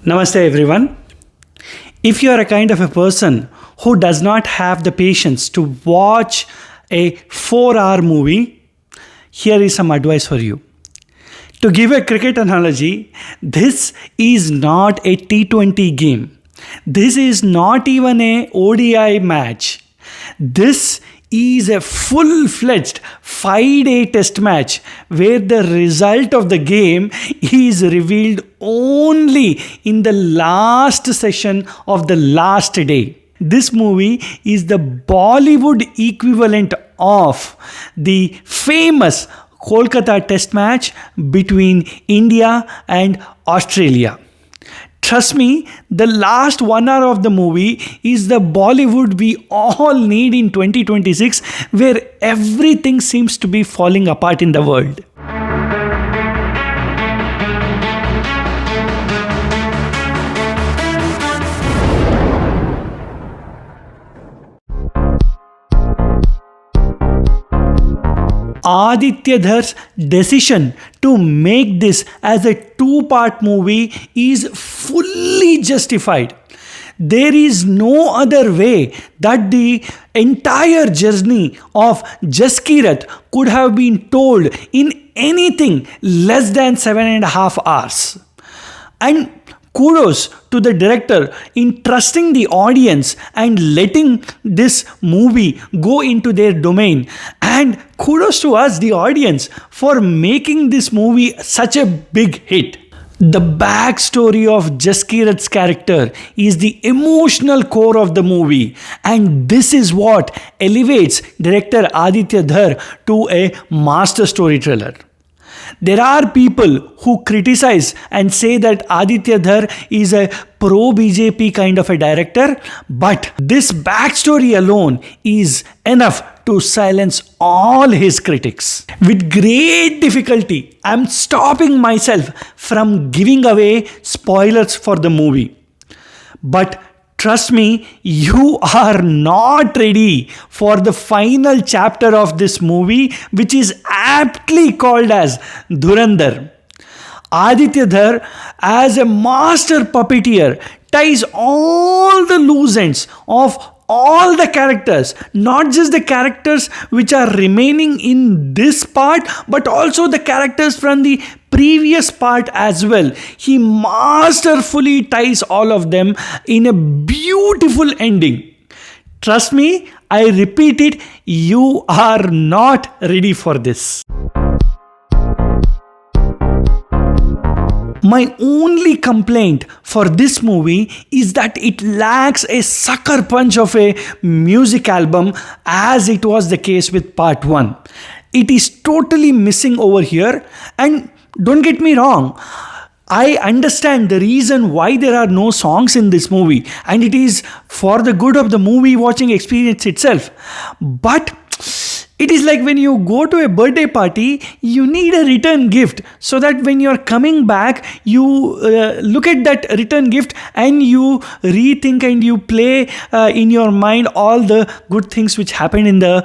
Namaste everyone. If you are a kind of a person who does not have the patience to watch a 4-hour movie, here is some advice for you. To give a cricket analogy, this is not a T20 game. This is not even a ODI match. This is a full-fledged 5-day test match where the result of the game is revealed only in the last session of the last day. This movie is the Bollywood equivalent of the famous Kolkata test match between India and Australia. Trust me, the last 1 hour of the movie is the Bollywood we all need in 2026, where everything seems to be falling apart in the world. Aditya Dhar's decision to make this as a 2-part movie is fully justified. There is no other way that the entire journey of Jaskirat could have been told in anything less than 7.5 hours. And kudos to the director in trusting the audience and letting this movie go into their domain. And kudos to us, the audience, for making this movie such a big hit. The backstory of Jaskirat's character is the emotional core of the movie, and this is what elevates director Aditya Dhar to a master storyteller. There are people who criticize and say that Aditya Dhar is a pro-BJP kind of a director, but this backstory alone is enough to silence all his critics. With great difficulty, I'm stopping myself from giving away spoilers for the movie. But trust me, you are not ready for the final chapter of this movie, which is aptly called as Dhurandhar. Aditya Dhar, as a master puppeteer, ties all the loose ends of all the characters, not just the characters which are remaining in this part, but also the characters from the previous part as well. He masterfully ties all of them in a beautiful ending. Trust me, I repeat it, you are not ready for this. My only complaint for this movie is that it lacks a sucker punch of a music album as it was the case with part 1. It is totally missing over here, and don't get me wrong, I understand the reason why there are no songs in this movie, and it is for the good of the movie watching experience itself. But it is like when you go to a birthday party, you need a return gift so that when you're coming back, you look at that return gift and you rethink and you play in your mind all the good things which happened in the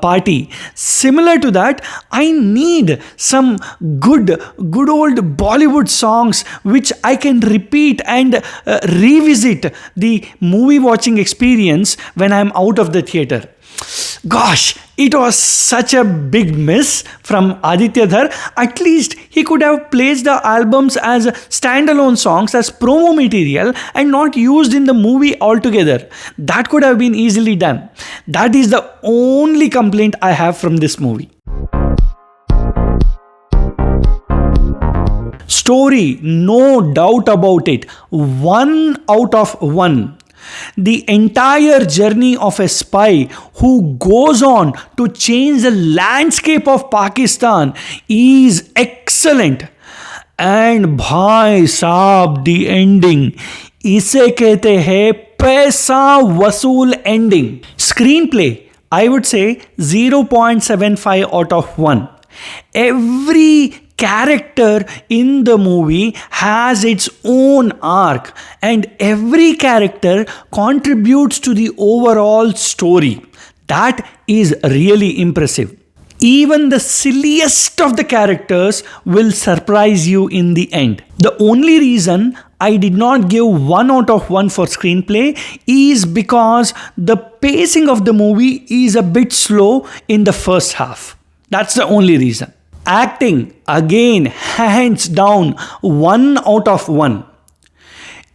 party. Similar to that, I need some good old Bollywood songs which I can repeat and revisit the movie watching experience when I'm out of the theater. Gosh, it was such a big miss from Aditya Dhar. At least he could have placed the albums as standalone songs, as promo material, and not used in the movie altogether. That could have been easily done. That is the only complaint I have from this movie. Story, no doubt about it. 1 out of 1. The entire journey of a spy who goes on to change the landscape of Pakistan is excellent. And bhai saab, the ending, इसे कहते हैं पैसा वसूल ending. Screenplay, I would say 0.75 out of 1. Every character in the movie has its own arc, and every character contributes to the overall story. That is really impressive. Even the silliest of the characters will surprise you in the end. The only reason I did not give 1 out of 1 for screenplay is because the pacing of the movie is a bit slow in the first half. That's the only reason. Acting, again, hands down 1 out of 1.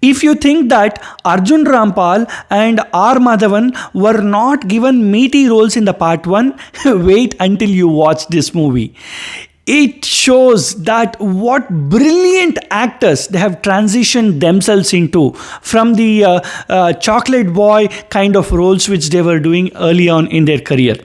If you think that Arjun Rampal and R. Madhavan were not given meaty roles in the part 1, wait until you watch this movie. It shows that what brilliant actors they have transitioned themselves into from the chocolate boy kind of roles which they were doing early on in their career.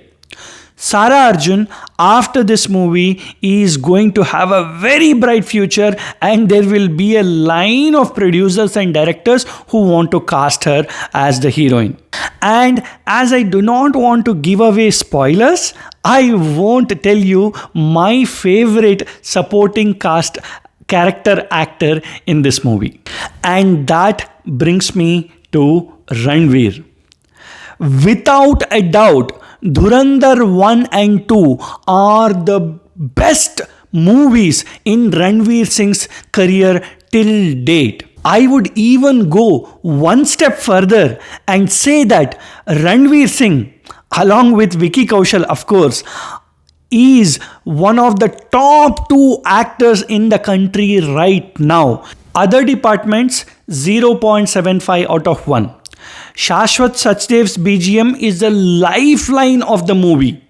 Sara Arjun, after this movie, is going to have a very bright future, and there will be a line of producers and directors who want to cast her as the heroine. And as I do not want to give away spoilers, I won't tell you my favorite supporting cast character actor in this movie. And that brings me to Ranveer. Without a doubt, Dhurandhar 1 and 2 are the best movies in Ranveer Singh's career till date. I would even go one step further and say that Ranveer Singh, along with Vicky Kaushal, of course, is one of the top 2 actors in the country right now. Other departments, 0.75 out of 1. Shashwat Sachdev's BGM is the lifeline of the movie,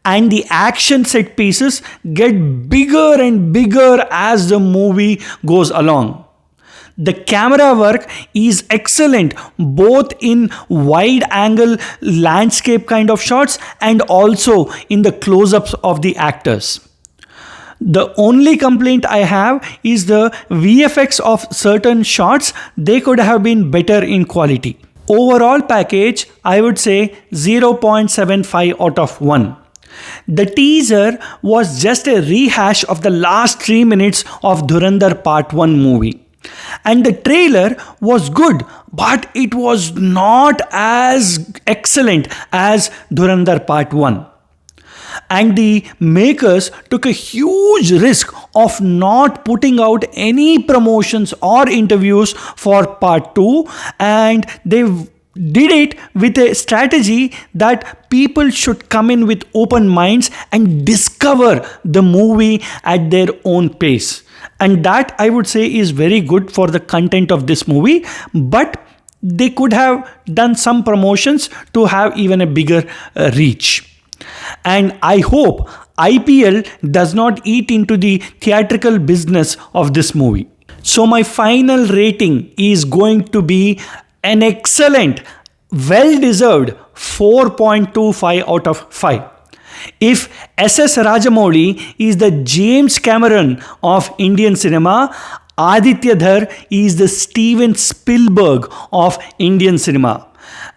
and the action set pieces get bigger and bigger as the movie goes along. The camera work is excellent both in wide angle landscape kind of shots and also in the close-ups of the actors. The only complaint I have is the VFX of certain shots. They could have been better in quality. Overall package, I would say 0.75 out of 1. The teaser was just a rehash of the last 3 minutes of Dhurandhar Part 1 movie. And the trailer was good, but it was not as excellent as Dhurandhar Part 1. And the makers took a huge risk of not putting out any promotions or interviews for part 2, and they did it with a strategy that people should come in with open minds and discover the movie at their own pace. And that, I would say, is very good for the content of this movie, but they could have done some promotions to have even a bigger reach. And I hope IPL does not eat into the theatrical business of this movie. So my final rating is going to be an excellent, well-deserved 4.25 out of 5. If S.S. Rajamouli is the James Cameron of Indian cinema, Aditya Dhar is the Steven Spielberg of Indian cinema.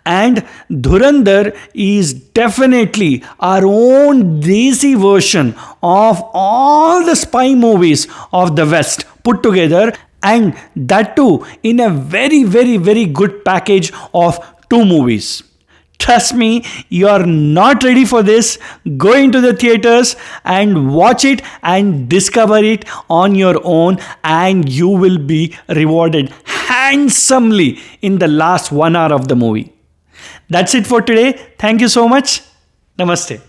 And Dhurandhar is definitely our own Desi version of all the spy movies of the West put together, and that too in a very, very, very good package of 2 movies. Trust me, you are not ready for this. Go into the theaters and watch it and discover it on your own, and you will be rewarded handsomely in the last 1 hour of the movie. That's it for today. Thank you so much. Namaste.